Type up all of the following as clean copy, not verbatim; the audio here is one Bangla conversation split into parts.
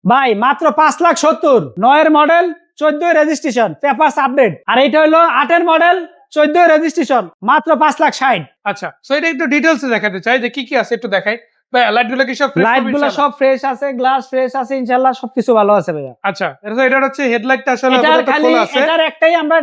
ভাই মাত্র 5,70,000 9 এর মডেল 14 রেজিস্ট্রেশন পেপারস আপডেট। আর এটা হলো 8 এর মডেল 14 রেজিস্ট্রেশন মাত্র 5,60,000। আচ্ছা, সো এটা একটু ডিটেইলসে দেখাতে চাই যে কি কি আছে একটু দেখাই। ভাই লাইট গুলো কি সব ফ্রেশ? লাইট গুলো সব ফ্রেশ আছে, গ্লাস ফ্রেশ আছে, ইনশাআল্লাহ সবকিছু ভালো আছে ভাইয়া। আচ্ছা, এটা হচ্ছে হেডলাইটটা আসলে এটার আপাতত খালি খোলা আছে। এটার একটাই আমরা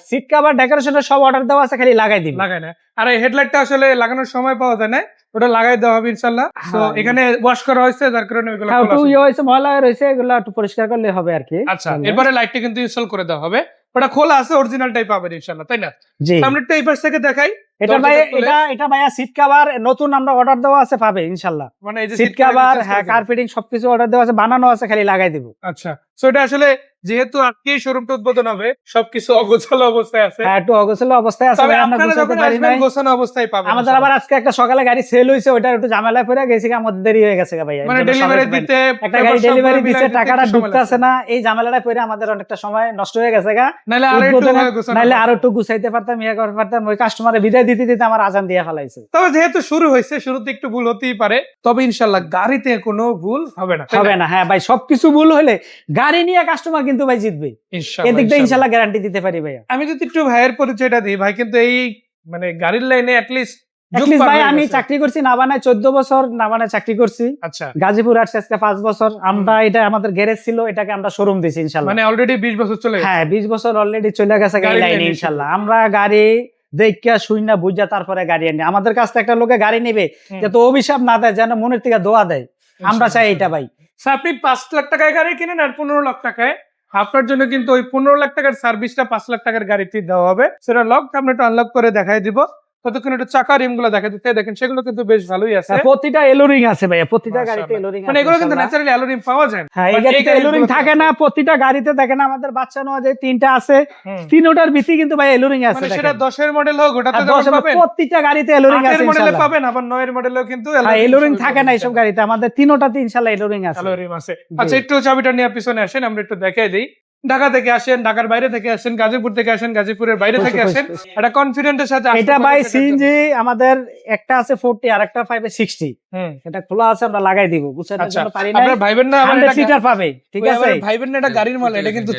সিট কভার ডেকোরেশনের সব অর্ডার দেওয়া আছে, খালি লাগাই দিবি। লাগায় না, আর এই হেডলাইটটা আসলে লাগানোর সময় পাওয়া যায় না, ওটা লাগাই দেওয়া হবে ইনশাআল্লাহ। তো হ্যাঁ। এখানে ওয়াশ করা হয়েছে যার কারণে এগুলো হ্যাঁ, খোলা একটু আছে। ইয়ে হয়েছে, ময়লা হয়েছে, এগুলো একটু পরিষ্কার করলে হবে আর কি। আচ্ছা, এরপরে লাইটটা কিন্তু ইনস্টল করে দেওয়া হবে। ওটা খোলা আছে, অরিজিনালটাই পাবেন ইনশাআল্লাহ, তাই না? জি, আমরা একটু এই পাশ থেকে দেখাই। এটা ভাই দরজাটা খুলে- এটা ভাইয়া সিট কভার নতুন আমরা অর্ডার দেওয়া আছে, পাবে ইনশাআল্লাহ। মানে এই যে সিট কভার, হ্যাঁ, কার্পেটিং সবকিছু অর্ডার দেওয়া আছে, বানানো আছে, খালি লাগাই দিব। আচ্ছা, সো এটা আসলে যেহেতু আজকেই শোরুমটা উদ্বোধন হবে, সবকিছু অগোছালো অবস্থায় আছে। হ্যাঁ, একটু অগোছালো অবস্থায় আছে তবে ভাই, আমরা আপনারা গুছাইতে যখন পারি আসবেন নাই। গোছানো অবস্থায় পাবেন। আমাদের আবার আজকে একটা সকালে গাড়ি সেল হয়েছে, ওইটা একটু ঝামেলায় পড়ে গেছে, আমাদের দেরি হয়ে গেছে ভাই। মানে ডেলিভারি দিতে একটা গাড়ি ডেলিভারি দিতে টাকাটা ঢুকতেছে না, এই ঝামেলাটা পড়ে আমাদের অনেকটা সময় নষ্ট হয়ে গেছে গা। নাহলে আরো একটু গোছানো নাইলে হতো। আরো একটু গুছাইতে পারতাম, ইয়ে করতে পারতাম। ওই কাস্টমারে বিদায় দিতে দিতে আমার আজান দিয়ে ফেলাইছে। তবে যেহেতু শুরু হয়েছে, শুরুতে একটু ভুল হতেই পারে, তবে ইনশাল্লাহ গাড়িতে কোনো ভুল হবে না, তাই না? হবে না, হ্যাঁ ভাই, সবকিছু ভুল হলে গাড়ি নিয়ে কাস্টমার কিন্তু ভাই জিতবে, ইনশাল্লাহ, এদিক দিয়ে ইনশাল্লাহ। ইনশাল্লাহ গ্যারান্টি দিতে পারি ভাইয়া। আমি যদি একটু ভাইয়ের পরিচয়টা দিই, ভাই কিন্তু এই মানে গাড়ির লাইনে অ্যাটলিস্ট ভাই আমি চাকরি করছি নাবানায় 14 বছর, নাবানায় চাকরি করছি। আচ্ছা, গাজীপুর আসছে আজকে 5 বছর। আমরা এটা আমাদের গ্যারেজ ছিল, এটাকে আমরা শোরুম দিছি ইনশাল্লাহ। মানে অলরেডি 20 বছর চলে গেছে। হ্যাঁ, 20 বছর অলরেডি চলে গেছে গাড়ি গাড়ির লাইনে লাইনে ইনশাল্লাহ। আমরা গাড়ি দেখিয়া শুই না বুঝা তারপরে গাড়ি আনি। আমাদের কাছ থেকে একটা লোকে গাড়ি নেবে যাতে অভিশাপ না দেয়, যেন মনের থেকে দোয়া দেয়, আমরা চাই এটা ভাই। So, আপনি 5 লাখ টাকায় গাড়ি কিনেন আর 15 লাখ টাকায়, আপনার জন্য কিন্তু ওই 15 লাখ টাকার সার্ভিসটা 5 লাখ টাকার গাড়িতে দেওয়া হবে। সেটা লক আমরা একটু আনলক করে দেখাই দিব। ততক্ষণ একটু চাকা রিম গুলো দেখা দিতে দেখেন, সেগুলো কিন্তু বেশ ভালোই আছে। প্রতিটা এলোরিং আছে ভাইয়া, প্রতিটা গাড়িতে মাশাআল্লাহ। এলোরিং মানে আছে এগুলো কিন্তু ইনশাল্লাহ। ন্যাচারালি অ্যালুমিনিয়াম পাওয়া যায় না। হ্যাঁ, এই But গাড়িতে এলোরিং গাড়িগুলোতে থাকে না, প্রতিটা গাড়িতে দেখেন আমাদের বাচ্চা নেওয়া যায় 3টা আছে, হুম। 3টার ভিতরে কিন্তু ভাই এলোরিং আছে মানে দেখেন। সেটা 10 এর মডেল হোক, ওটাতে আর যেমন 10 পাবেন, প্রতিটা গাড়িতে এলোরিং 8 আছে এর মডেলে ইনশাল্লাহ। পাবেন, আবার 9 এর মডেলেও কিন্তু হ্যাঁ, এলোরিং থাকে না এইসব গাড়িতে, আমাদের 3টাতে ইনশাল্লাহ এলোরিং আছে। অ্যালুমিনিয়াম আছে। আচ্ছা, একটু চাবিটা নিয়ে পিছনে আসেন, আমরা একটু দেখাই দিই। ঢাকা থেকে আসেন, ঢাকার বাইরে থেকে আসেন, গাজীপুর থেকে আসেন, গাজীপুরের বাইরে থেকে আসেন, এটা কনফিডেন্টের সাথে আসতে এটা পারবেন ভাই সেটার জন্য। সিএনজি আমাদের একটা আছে 40 আর একটা 60। হুম। এটা খোলা আছে, আমরা লাগাই দিব, গুছানোর আচ্ছা, জন্য পারি না। আপনারা ভাইবেন না আবার 100 এটা লিটার পাবে, ঠিক আছে? ভাইবেন না এটা গাড়ির মাল, এটা কিন্তু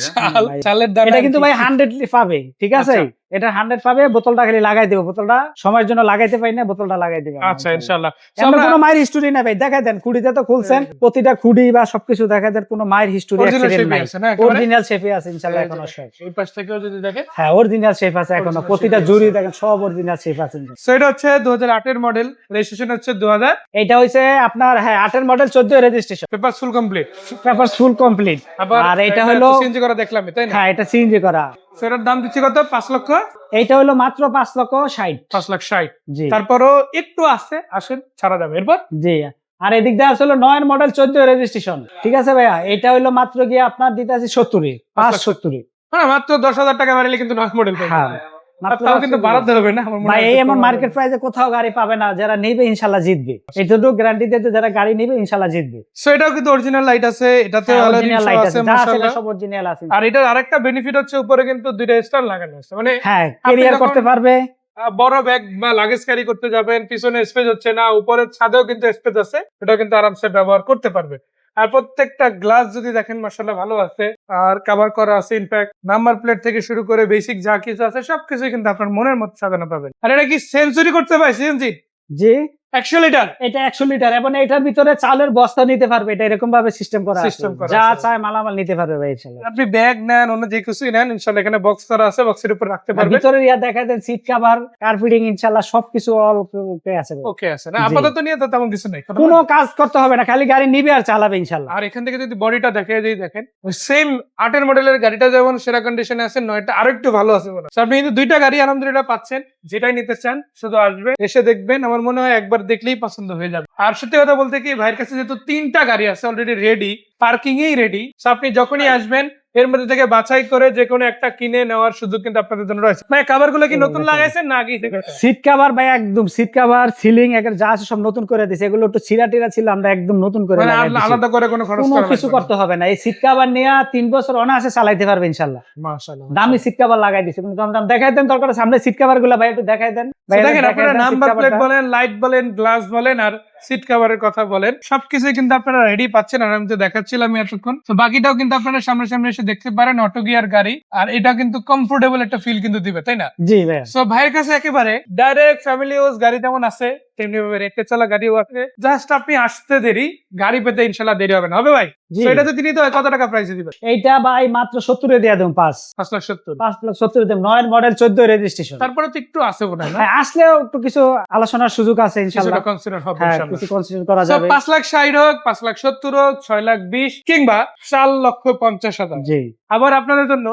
ভাই, চালের দাম। এটা কিন্তু ভাই 100 পাবে, ঠিক আছে? আচ্ছা। এটা 100 পাবে, বোতলটা খালি লাগাই দেব, বোতলটা সময়ের জন্য লাগাইতে পারি না, বোতলটা লাগাই দেব। আচ্ছা, ইনশাআল্লাহ। আমরা কোনো মায়ের হিস্টোরি নাই ভাই, দেখাই দেন, খুঁড়িতে তো খুলছেন, প্রতিটা খুঁড়ি বা সবকিছু দেখাই দেন, কোনো মায়ের হিস্টোরি অ্যাক্সিডেন্ট নাই, অরিজিনাল শেপে আছে ইনশাআল্লাহ এখনো সব। এই পাশ থেকেও যদি দেখেন, হ্যাঁ, অরিজিনাল শেপ আছে এখনো, প্রতিটা জুড়ি দেখেন সব অরিজিনাল শেপ আছে। সো এটা হচ্ছে 2008 এর মডেল, রেজিস্ট্রেশন হচ্ছে 2000, এটা হইছে আপনার, হ্যাঁ, 8 এর model 14 registration, paper full complete. Paper full complete. আর এটা হলো, সিএনজি করা দেখলাম, তাই না? হ্যাঁ, এটা সিএনজি করা। সো এটার দাম দিচ্ছি কত? 5 লক্ষ। এইটা হলো মাত্র 5,60,000। 5,60,000। জি, তারপরও একটু আছে, আসেন ছাড়া যাবে এরপর। জি। আর এদিক দিয়ে আসলে 9 এর মডেল 14 রেজিস্ট্রেশন, ঠিক আছে ভাইয়া? এটা হলো মাত্র গিয়ে আপনার দিতে আছে 70, 570। হ্যাঁ, মাত্র 10,000 টাকা বাড়ালে কিন্তু 9 মডেল পাবেন। হ্যাঁ, মাত্র তাও কিন্তু বাড়াতে হবে না আমার মনে ভাই, হয়। এই এমন মার্কেট প্রাইসে কোথাও গাড়ি পাবে না, যারা নেবে ইনশাল্লাহ জিতবে, এইটুকু গ্যারান্টি দিতে, যারা গাড়ি নেবে ইনশাল্লাহ জিতবে। সো এটাও কিন্তু অরিজিনাল লাইট আছে, এটাতে অরিজিনাল লাইট আছে, যা আছে মাশাআল্লাহ। সব অরিজিনাল আছে। আর এটার আরেকটা বেনিফিট হচ্ছে উপরে কিন্তু দুইটা স্টার লাগানো আছে, মানে হ্যাঁ, আপনি ক্যারিয়ার যখন করতে পারবে। বড় ব্যাগ বা লাগেজ ক্যারি করতে যাবেন, পিছনে স্পেস হচ্ছে না, উপরের ছাদেও কিন্তু স্পেস আছে, এটা কিন্তু আরামসে ব্যবহার করতে পারবে। আর প্রত্যেকটা গ্লাস যদি দেখেন মাশাআল্লাহ ভালো আছে, আর কভার করা আছে, ইনফ্যাক্ট নাম্বার প্লেট থেকে শুরু করে বেসিক যা কিছু আছে সবকিছু কিন্তু আপনার মনের মতো সাজানো পাবেন। আর এটা কি সেঞ্চুরি করতে পারে সিএনজি জি, 100 লিটার? এটা 100 লিটার, এবং এটার ভিতরে চালের বস্তা নিতে পারবে, এটা এরকম ভাবে সিস্টেম করা আছে, System করা যা আছে। চায় মালামাল নিতে পারবে ভাই ইনশাআল্লাহ। আপনি ব্যাগ নেন, অন্য যে কিছুই নেন, ইনশাআল্লাহ এখানে বক্স করা আছে, বক্সের উপর রাখতে আর পারবেন। ভিতরে ইয়া দেখা দেন, সিট কভার, কার্পেটিং ইনশাআল্লাহ সবকিছু অল ওকে আছে ভাই। ওকে আছে না? জি। আপাতত নিয়ে তো তেমন কিছু নেই। কোনো কাজ করতে হবে না, খালি গাড়ি নিবে আর চালাবে ইনশাআল্লাহ। আর এখান থেকে যদি বডিটা দেখে যদি দেখেন, সেম 8 এর মডেলের গাড়িটা যেমন সেরা কন্ডিশনে আছে, 9টা আরো একটু ভালো আছে মনে হয়। So, আপনি কিন্তু দুইটা গাড়ি আলহামদুলিল্লাহ পাচ্ছেন, যেটাই নিতে চান শুধু আসবেন, এসে দেখবেন, আমার মনে হয় একবার দেখলেই পছন্দ হয়ে যাবে। আর সত্যি কথা বলতে কি, ভাইয়ের কাছে যেহেতু 3টা গাড়ি আছে অলরেডি রেডি, পার্কিং এই রেডি, আপনি যখনই আসবেন এর মধ্যে থেকে বাছাই করে যে কোনো একটা কিনে নেওয়ার সুযোগ কিন্তু আপনাদের জন্য রয়েছে। ভাই কভার গুলো কি নতুন লাগাইছেন না আগে থেকে? সিট কভার ভাই একদম, সিট কভার, সিলিং একের যা আছে সব নতুন করে দিয়েছে, এগুলো একটু ছিঁড়া-টিরা ছিল, আমরা একদম নতুন করে মানে লাগাই দিয়েছি। আলাদা করে কোনো খরচ কোনো করা কিছু করতে হবে না, এই সিট কভার নিয়ে 3 বছর অনায়াসে চালাইতে পারবে ইনশাআল্লাহ। মাশাআল্লাহ। দামি সিট কভার লাগাই দিয়েছে, কিন্তু দাম দেখাই দেন, দরকার সামনে সিট কভার গুলো ভাই একটু দেখাই দেন। So, দেখেন আপনারা নাম্বার প্লেট বলেন, লাইট বলেন, গ্লাস বলেন, আর সিট কভারের কথা বলেন, সবকিছু কিন্তু আপনারা রেডি পাচ্ছেন। আর আমি তো দেখাচ্ছিলাম এতক্ষণ, তো বাকিটাও কিন্তু আপনারা সামনে এসে দেখতে পারেন। অটো গিয়ার গাড়ি, আর এটা কিন্তু কমফোর্টেবল একটা ফিল কিন্তু দিবে, তাই না? জি ভাইয়া। সো ভাইয়ের কাছে একেবারে ডাইরেক্ট ফ্যামিলি ইউজ গাড়ি যেমন আছে, তেমনি ভাবে রেখে চলা গাড়িও আছে। জাস্ট আপনি আসতে দেরি, গাড়ি পেতে ইনশাল্লাহ দেরি হবে না, হবে ভাই? জি। তো এটা যদি নিতে হয় কত টাকা প্রাইসে দিবেন? এইটা ভাই মাত্র 70 এ দিয়ে দেব। 5,70,000। 5,70,000 দেব। 9 মডেল 14 রেজিস্ট্রেশন। তারপরে তো একটু আছে মনে হয় না? আসলেও একটু কিছু আলোচনার সুযোগ আছে ইনশাআল্লাহ। কিছুটা কনসিডার হবে হ্যাঁ, ইনশাল্লাহ। কিছু কনসিডার করা So, যাবে। 5,60,000 হোক, 5,70,000 হোক, 6,20,000 কিংবা 4,50,000। জি। আবার আপনাদের জন্য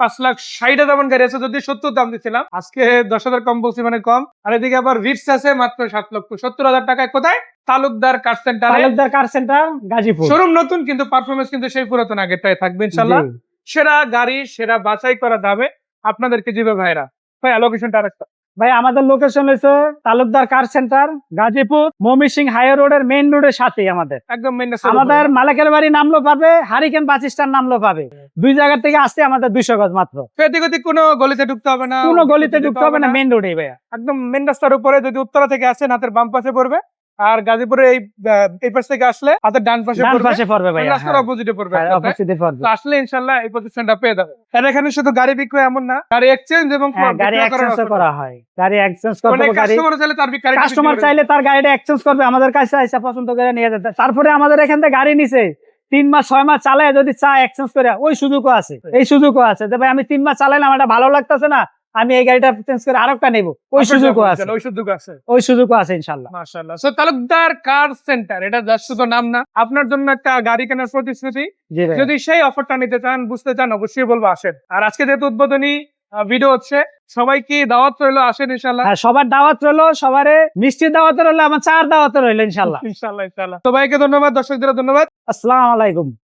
5,60,000 যেমন গাড়ি আছে, যদি 70 দাম দিচ্ছিলাম, আজকে 10,000 কম বলছি, মানে কম। আর এদিকে আবার রিটস আছে মাত্র 7,70,000 টাকায়। কোথায়? তালুকদার কার সেন্টারে। তালুকদার কার সেন্টার, গাজীপুর। শোরুম নতুন, কিন্তু পারফরমেন্স কিন্তু সেই পুরাতন আগেরটাই থাকবে ইনশাল্লাহ। জি। সেরা গাড়ি, সেরা বাছাই করা দামে আপনাদেরকে দিবে ভাইরা। ভাই লোকেশনটা আরেকটা। ভাই আমাদের লোকেশন হচ্ছে তালুকদার কার সেন্টার, গাজীপুর, ময়মনসিং হাইওয়ে রোডের মেইন রোডের সাথেই আমাদের। একদম মেইন। আমাদের মালিকের বাড়ি নামলো পাবে, হারিকেন বাস স্ট্যান্ড নামলো পাবে। দুই জায়গা থেকে আসতে আমাদের 200 গজ মাত্র। এদিক কোনো গলিতে ঢুকতে হবে না, কোনো গলিতে ঢুকতে হবে না, মেইন রোডে ভাইয়া। একদম মেইন রাস্তার উপরে। যদি উত্তরা থেকে আসেন হাতের বাম পাশে পড়বে, আর গাজীপুরে এই পাশ থেকে আসলে হাতের ডান পাশে ডান পড়বে। পাশে পড়বে ভাইয়া। রাস্তার অপোজিটে পড়বে। হ্যাঁ, অপোজিটে পড়বে। তো আসলে ইনশাআল্লাহ এই পজিশনটা পেয়ে যাবে। আর এখানে শুধু গাড়ি বিক্রয় এমন না, গাড়ি এক্সচেঞ্জ এবং হ্যাঁ, গাড়ি এক্সচেঞ্জ করা হয়। গাড়ি এক্সচেঞ্জ করতে মানে গাড়ি কাস্টমার চাইলে তার গাড়ি কাস্টমার চাইলে তার গাড়িটা এক্সচেঞ্জ করবে, আমাদের কাছে এসে পছন্দ করে নিয়ে যেতে। তারপরে আমাদের এখান থেকে গাড়ি নিছে 3 মাস 6 মাস চালায় যদি চায় এক্সচেঞ্জ করে, ওই সুযোগও আছে। এই সুযোগও আছে যে ভাই আমি 3 মাস চালাইলাম, এটা ভালো লাগতেছে না, আমি এই গাড়িটা চেঞ্জ করে আরেকটা নেব, ওই সুযোগও আছে। ওই সুযোগ আছে। ওই সুযোগও আছে ইনশাআল্লাহ। মাশাআল্লাহ। সো তালুকদার কার সেন্টার, এটা জাস্ট শুধু নাম না, আপনার জন্য একটা গাড়ি কেনার প্রতিশ্রুতি। জি ভাই। যদি সেই অফারটা নিতে চান, বুঝতে চান, অবশ্যই বলবো আসেন। আর আজকে যেহেতু উদ্বোধনী ভিডিও হচ্ছে, সবাইকে দাওয়াত রইলো, আসেন ইনশাআল্লাহ। হ্যাঁ, সবার দাওয়াত রইলো, সবারে মিষ্টির দাওয়াত রইলো, আমার চার দাওয়াত রইলো ইনশাআল্লাহ। ইনশাআল্লাহ। সবাইকে ধন্যবাদ, দর্শকদের ধন্যবাদ। আসসালামু আলাইকুম।